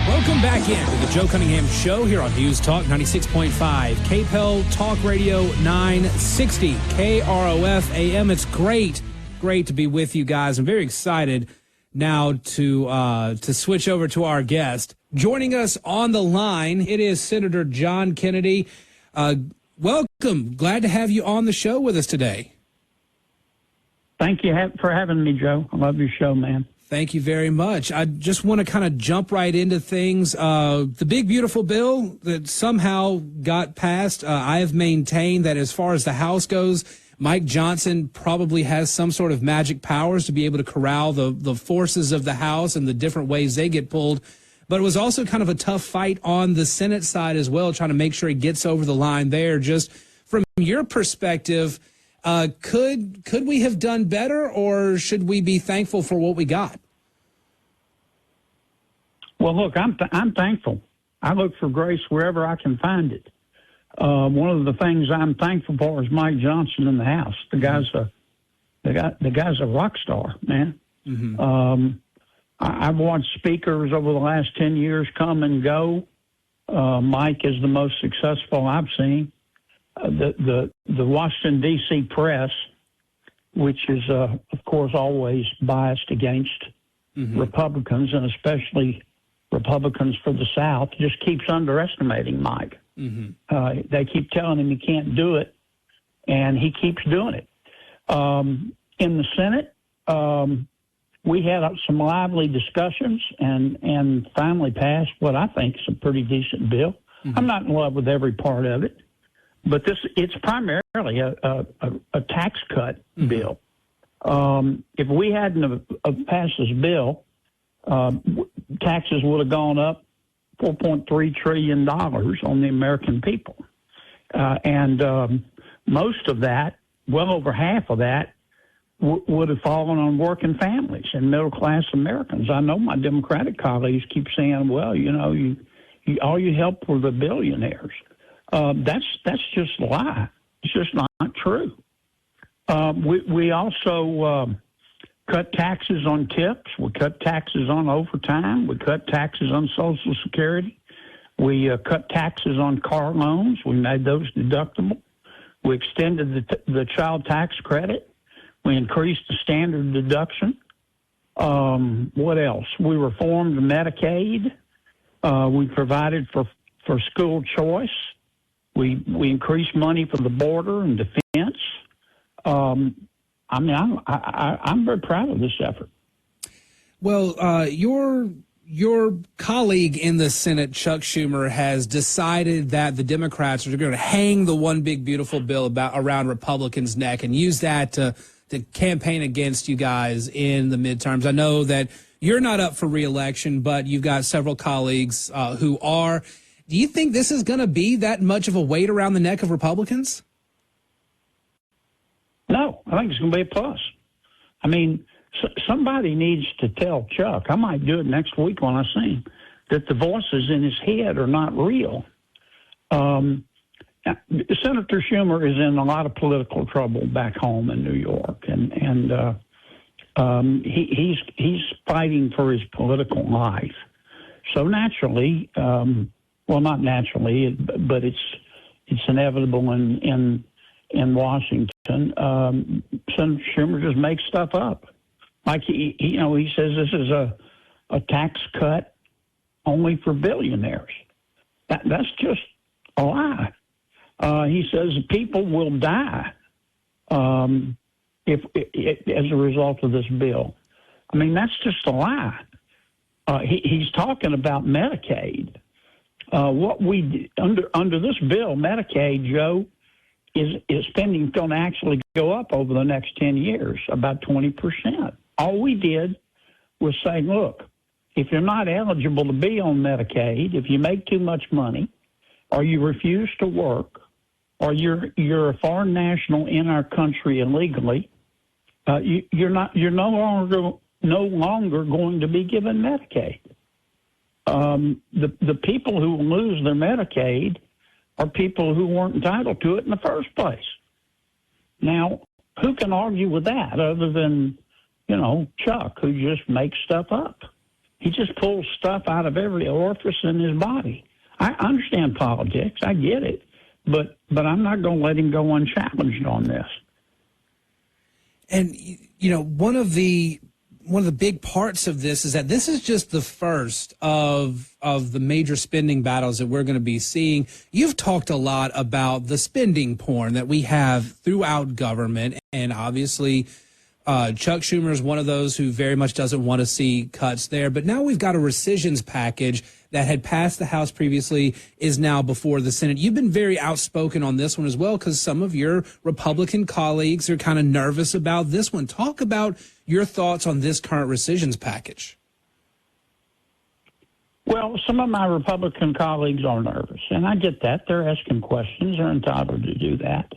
Welcome back in to the Joe Cunningham Show here on News Talk 96.5, KPEL Talk Radio 960, KROF AM. It's great to be with you guys. I'm very excited now to switch over to our guest. Joining us on the line, it is Senator John Kennedy. Welcome. Glad to have you on the show with us today. Thank you for having me, Joe. I love your show, man. Thank you very much. I just want to kind of jump right into things. The big, beautiful bill that somehow got passed, I have maintained that as far as the House goes, Mike Johnson probably has some sort of magic powers to be able to corral the forces of the House and the different ways they get pulled. But it was also kind of a tough fight on the Senate side as well, trying to make sure he gets over the line there. Just from your perspective, could we have done better, or should we be thankful for what we got? Well, look, I'm thankful. I look for grace wherever I can find it. One of the things I'm thankful for is Mike Johnson in the House. The guy's a rock star, man. Mm-hmm. I've watched speakers over the last 10 years come and go. Mike is the most successful I've seen. The Washington, D.C. press, which is, of course, always biased against Republicans, and especially Republicans for the South, just keeps underestimating Mike. Mm-hmm. They keep telling him he can't do it, and he keeps doing it. In the Senate, we had some lively discussions and finally passed what I think is a pretty decent bill. Mm-hmm. I'm not in love with every part of it, but it's primarily a tax cut bill. If we hadn't have passed this bill, taxes would have gone up $4.3 trillion on the American people. And most of that, well over half of that, would have fallen on working families and middle-class Americans. I know my Democratic colleagues keep saying, well, all you helped were the billionaires. That's just a lie. It's just not true. We also cut taxes on tips. We cut taxes on overtime. We cut taxes on Social Security. We cut taxes on car loans. We made those deductible. We extended the child tax credit. We increased the standard deduction. What else? We reformed Medicaid. We provided for school choice. We increased money for the border and defense. I'm very proud of this effort. Well, your colleague in the Senate, Chuck Schumer, has decided that the Democrats are going to hang the one big beautiful bill around Republicans' neck and use that to campaign against you guys in the midterms. I know that you're not up for re-election, but you've got several colleagues who are. Do you think this is going to be that much of a weight around the neck of Republicans? No, I think it's going to be a plus. I mean, somebody needs to tell Chuck, I might do it next week when I see him, that the voices in his head are not real. Senator Schumer is in a lot of political trouble back home in New York, and he's fighting for his political life. So naturally, well, not naturally, but it's inevitable in Washington. Senator Schumer just makes stuff up. Like he says this is a tax cut only for billionaires. That's just a lie. He says people will die if as a result of this bill. I mean, that's just a lie. He's talking about Medicaid. What we under this bill, Medicaid, Joe, is spending going to actually go up over the next 10 years, about 20%. All we did was say, look, if you're not eligible to be on Medicaid, if you make too much money, or you refuse to work, or you're a foreign national in our country illegally, you're no longer going to be given Medicaid. The people who will lose their Medicaid are people who weren't entitled to it in the first place. Now, who can argue with that other than, Chuck, who just makes stuff up? He just pulls stuff out of every orifice in his body. I understand politics. I get it. But I'm not going to let him go unchallenged on this. And, you know, one of the big parts of this is that this is just the first of the major spending battles that we're going to be seeing. You've talked a lot about the spending porn that we have throughout government, and obviously Chuck Schumer is one of those who very much doesn't want to see cuts there. But now we've got a rescissions package that had passed the House previously, is now before the Senate. You've been very outspoken on this one as well, because some of your Republican colleagues are kind of nervous about this one. Talk about your thoughts on this current rescissions package. Well, some of my Republican colleagues are nervous, and I get that. They're asking questions. They're entitled to do that.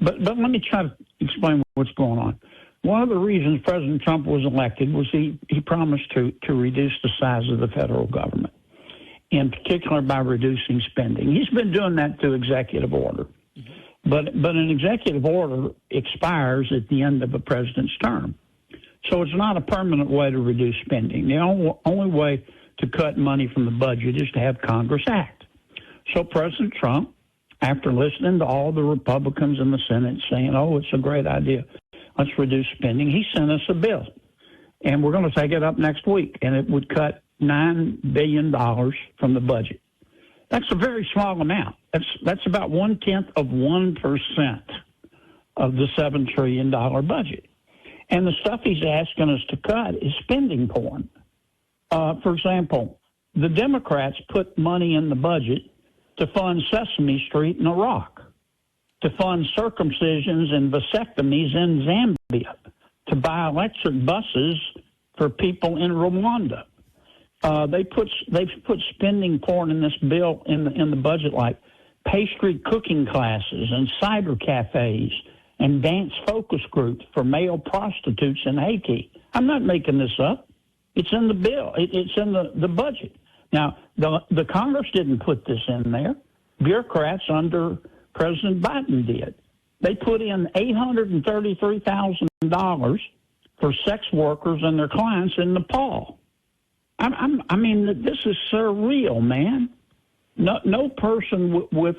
But let me try to explain what's going on. One of the reasons President Trump was elected was he promised to reduce the size of the federal government, in particular by reducing spending. He's been doing that through executive order. But an executive order expires at the end of a president's term. So it's not a permanent way to reduce spending. The only way to cut money from the budget is to have Congress act. So President Trump, after listening to all the Republicans in the Senate saying, oh, it's a great idea, let's reduce spending, he sent us a bill. And we're going to take it up next week, and it would cut $9 billion from the budget. That's a very small amount. That's about 0.1% of the $7 trillion budget. And the stuff he's asking us to cut is spending porn. For example, the Democrats put money in the budget to fund Sesame Street in Iraq, to fund circumcisions and vasectomies in Zambia, to buy electric buses for people in Rwanda. They've put spending porn in this bill in the budget, like pastry cooking classes and cyber cafes and dance focus groups for male prostitutes in Haiti. I'm not making this up. It's in the bill. It's in the budget. Now, the Congress didn't put this in there. Bureaucrats under President Biden did. They put in $833,000 for sex workers and their clients in Nepal. I mean, this is surreal, man. No person with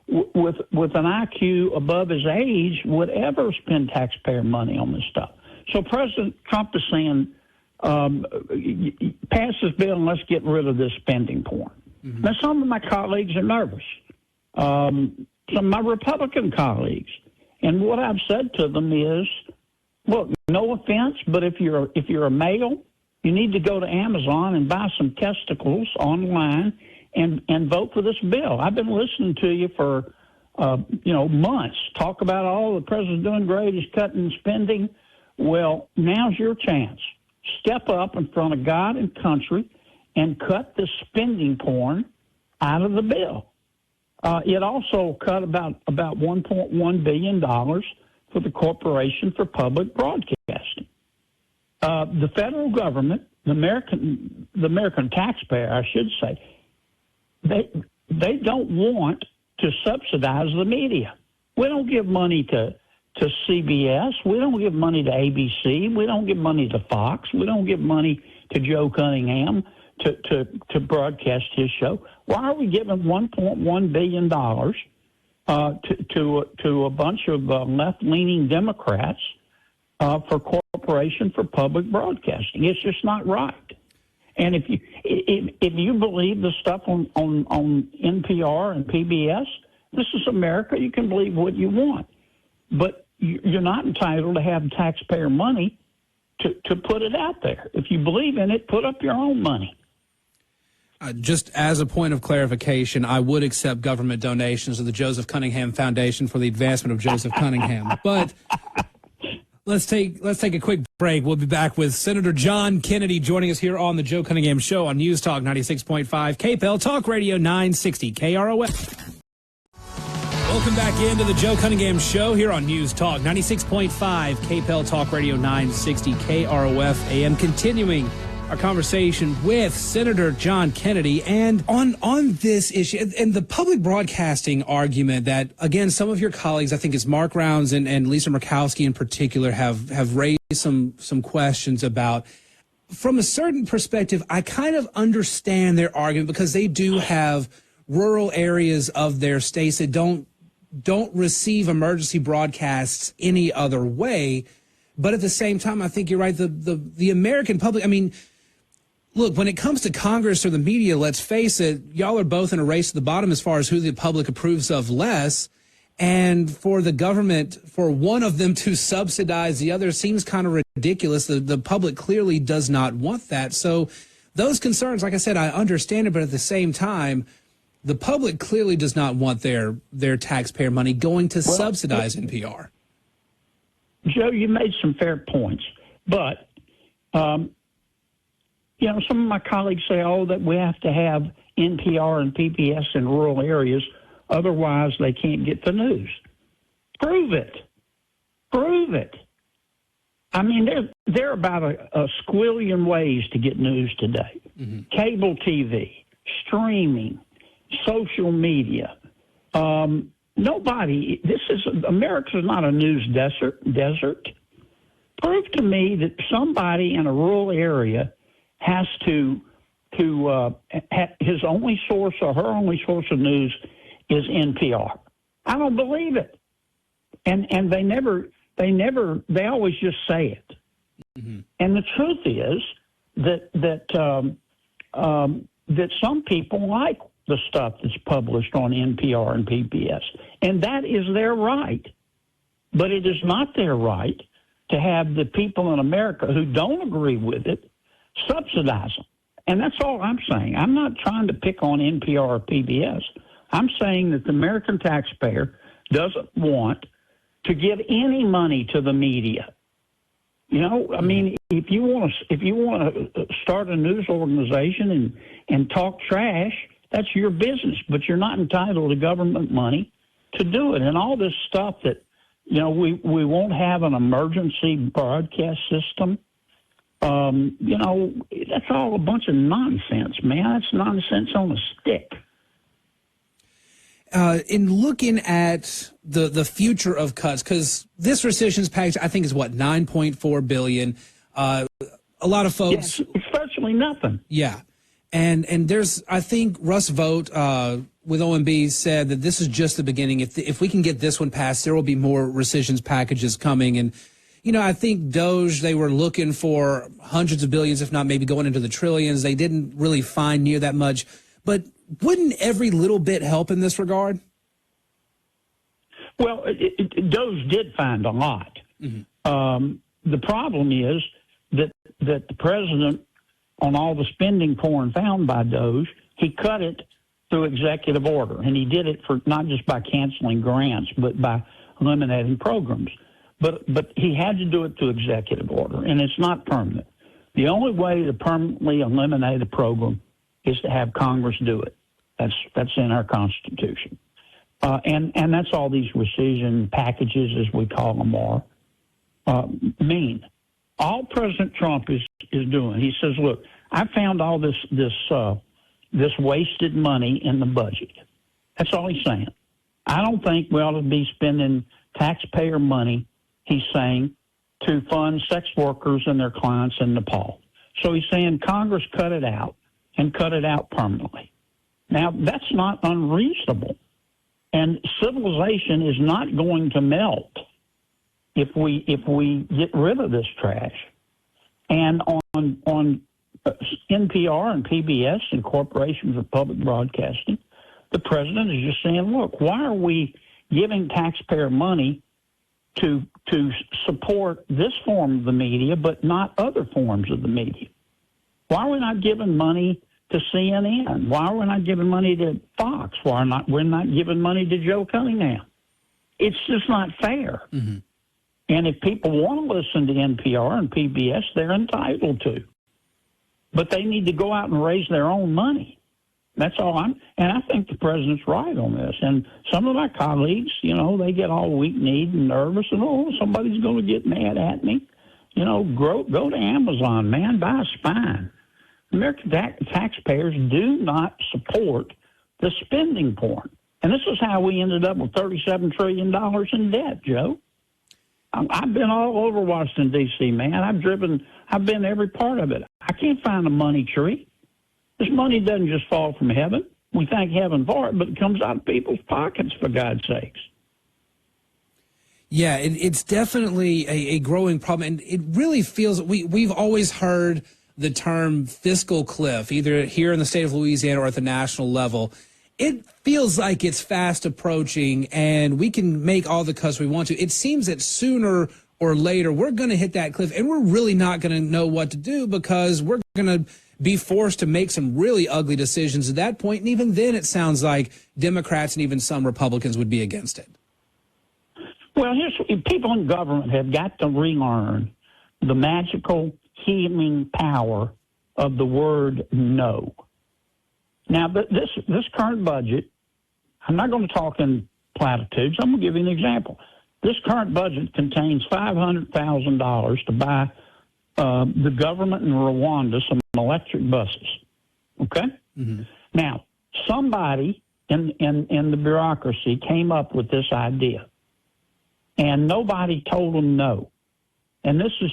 an IQ above his age would ever spend taxpayer money on this stuff. So President Trump is saying, pass this bill and let's get rid of this spending porn. Mm-hmm. Now, some of my colleagues are nervous. Some of my Republican colleagues. And what I've said to them is, look, no offense, but if you're a male, you need to go to Amazon and buy some testicles online and vote for this bill. I've been listening to you for months. Talk about the president's doing great. He's cutting spending. Well, now's your chance. Step up in front of God and country and cut the spending porn out of the bill. It also cut about $1.1 billion for the Corporation for Public Broadcasting. The federal government, the American taxpayer, I should say, they don't want to subsidize the media. We don't give money to CBS. We don't give money to ABC. We don't give money to Fox. We don't give money to Joe Cunningham to broadcast his show. Why are we giving $1.1 billion to a bunch of left-leaning Democrats for Corporation for Public Broadcasting? It's just not right. And if you believe the stuff on NPR and PBS, this is America. You can believe what you want, but you're not entitled to have taxpayer money to put it out there. If you believe in it, put up your own money. Just as a point of clarification, I would accept government donations to the Joseph Cunningham Foundation for the advancement of Joseph Cunningham. But let's take a quick break. We'll be back with Senator John Kennedy joining us here on the Joe Cunningham Show on News Talk 96.5, KPEL Talk Radio 960, KROF. Welcome back into the Joe Cunningham Show here on News Talk 96.5, KPEL Talk Radio 960, KROF AM. Continuing our conversation with Senator John Kennedy and on this issue and the public broadcasting argument that, again, some of your colleagues, I think it's Mark Rounds and Lisa Murkowski in particular, have raised some questions about. from a certain perspective, I kind of understand their argument because they do have rural areas of their states that don't receive emergency broadcasts any other way. But at the same time, I think you're right. The American public, I mean, look, when it comes to Congress or the media, let's face it, y'all are both in a race to the bottom as far as who the public approves of less. And for the government, for one of them to subsidize the other seems kind of ridiculous. The public clearly does not want that. So those concerns, like I said, I understand it, but at the same time, the public clearly does not want their taxpayer money going to subsidize NPR. Joe, you made some fair points, but some of my colleagues say, that we have to have NPR and PBS in rural areas, otherwise they can't get the news. Prove it. Prove it. I mean, there are about a squillion ways to get news today. Mm-hmm. Cable TV, streaming, social media. America's not a news desert. Prove to me that somebody in a rural area has to his only source or her only source of news is NPR. I don't believe it. And they always just say it. Mm-hmm. And the truth is that some people like the stuff that's published on NPR and PBS, and that is their right. But it is not their right to have the people in America who don't agree with it subsidize them. And that's all I'm saying. I'm not trying to pick on NPR or PBS. I'm saying that the American taxpayer doesn't want to give any money to the media. I mean, if you want to start a news organization and talk trash, that's your business. But you're not entitled to government money to do it. And all this stuff that we won't have an emergency broadcast system. That's all a bunch of nonsense, man. That's nonsense on a stick. In looking at the future of cuts, because this rescissions package, I think, is what, $9.4 billion. A lot of folks, it's virtually nothing. Yeah, and there's, I think Russ Vogt with OMB said that this is just the beginning. If we can get this one passed, there will be more rescissions packages coming. And I think DOJ, they were looking for hundreds of billions, if not maybe going into the trillions. They didn't really find near that much, but wouldn't every little bit help in this regard? Well, DOJ did find a lot. Mm-hmm. The problem is that the president, on all the spending found by DOJ, he cut it through executive order. And he did it for not just by canceling grants, but by eliminating programs. But he had to do it through executive order, and it's not permanent. The only way to permanently eliminate a program is to have Congress do it. That's in our Constitution. And that's all these rescission packages, as we call them, are mean. All President Trump is doing, he says, look, I found all this wasted money in the budget. That's all he's saying. I don't think we ought to be spending taxpayer money, he's saying, to fund sex workers and their clients in Nepal. So he's saying Congress cut it out and cut it out permanently. Now, that's not unreasonable. And civilization is not going to melt if we get rid of this trash. And on NPR and PBS and corporations of public broadcasting, the president is just saying, look, why are we giving taxpayer money to support this form of the media but not other forms of the media? Why are we not giving money to CNN? Why are we not giving money to Fox? Why we're not giving money to Joe Cunningham? It's just not fair. Mm-hmm. And if people want to listen to NPR and PBS, they're entitled to. But they need to go out and raise their own money. That's all and I think the president's right on this. And some of my colleagues, they get all weak-kneed and nervous and, somebody's going to get mad at me. Go to Amazon, man, buy a spine. American taxpayers do not support the spending porn. And this is how we ended up with $37 trillion in debt, Joe. I've been all over Washington, D.C., man. I've been every part of it. I can't find a money tree. This money doesn't just fall from heaven. We thank heaven for it, but it comes out of people's pockets, for God's sakes. Yeah, it's definitely a growing problem, and it really feels we've always heard the term fiscal cliff, either here in the state of Louisiana or at the national level. It feels like it's fast approaching, and we can make all the cuts we want to. It seems that sooner or later we're going to hit that cliff, and we're really not going to know what to do because we're going to be forced to make some really ugly decisions at that point. And even then, it sounds like Democrats and even some Republicans would be against it. Well, people in government have got to relearn the magical healing power of the word no. Now, this current budget, I'm not going to talk in platitudes. I'm going to give you an example. This current budget contains $500,000 to buy the government in Rwanda some electric buses. Okay? Mm-hmm. Now, somebody in the bureaucracy came up with this idea, and nobody told them no. And this is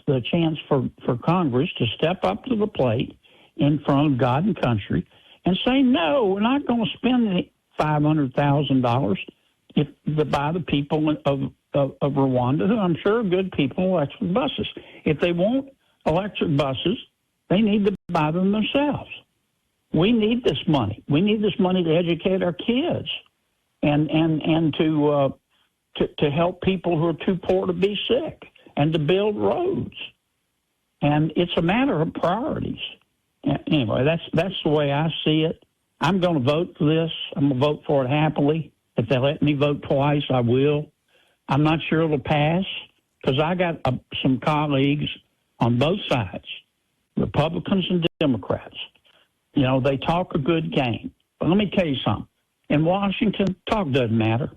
the chance for Congress to step up to the plate in front of God and country and say, no, we're not going to spend $500,000 to buy the people of Rwanda, who I'm sure are good people, electric buses. If they want electric buses, they need to buy them themselves. We need this money. We need this money to educate our kids and to help people who are too poor to be sick and to build roads. And it's a matter of priorities. Anyway, that's the way I see it. I'm going to vote for this. I'm going to vote for it happily. If they let me vote twice, I will. I'm not sure it'll pass because I got some colleagues on both sides, Republicans and Democrats. You know, they talk a good game. But let me tell you something. In Washington, talk doesn't matter.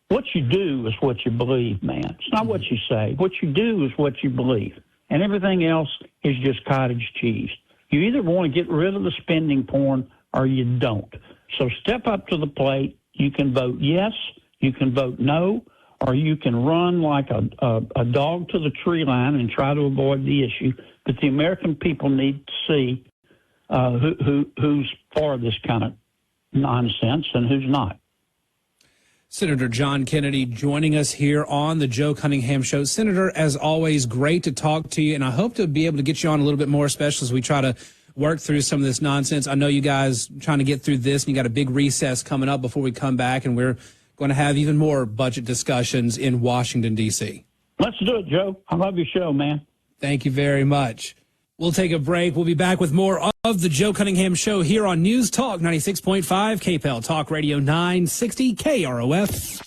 What you do is what you believe, man. It's not what you say. What you do is what you believe. And everything else is just cottage cheese. You either want to get rid of the spending porn or you don't. So step up to the plate. You can vote yes, you can vote no, or you can run like a dog to the tree line and try to avoid the issue. But the American people need to see who's for this kind of nonsense and who's not. Senator John Kennedy joining us here on the Joe Cunningham Show. Senator, as always, great to talk to you, and I hope to be able to get you on a little bit more, especially as we try to work through some of this nonsense. I know you guys trying to get through this, and you got a big recess coming up before we come back, and we're going to have even more budget discussions in Washington, D.C. Let's do it, Joe. I love your show, man. Thank you very much. We'll take a break. We'll be back with more of the Joe Cunningham Show here on News Talk 96.5 KPEL Talk Radio 960 KROF.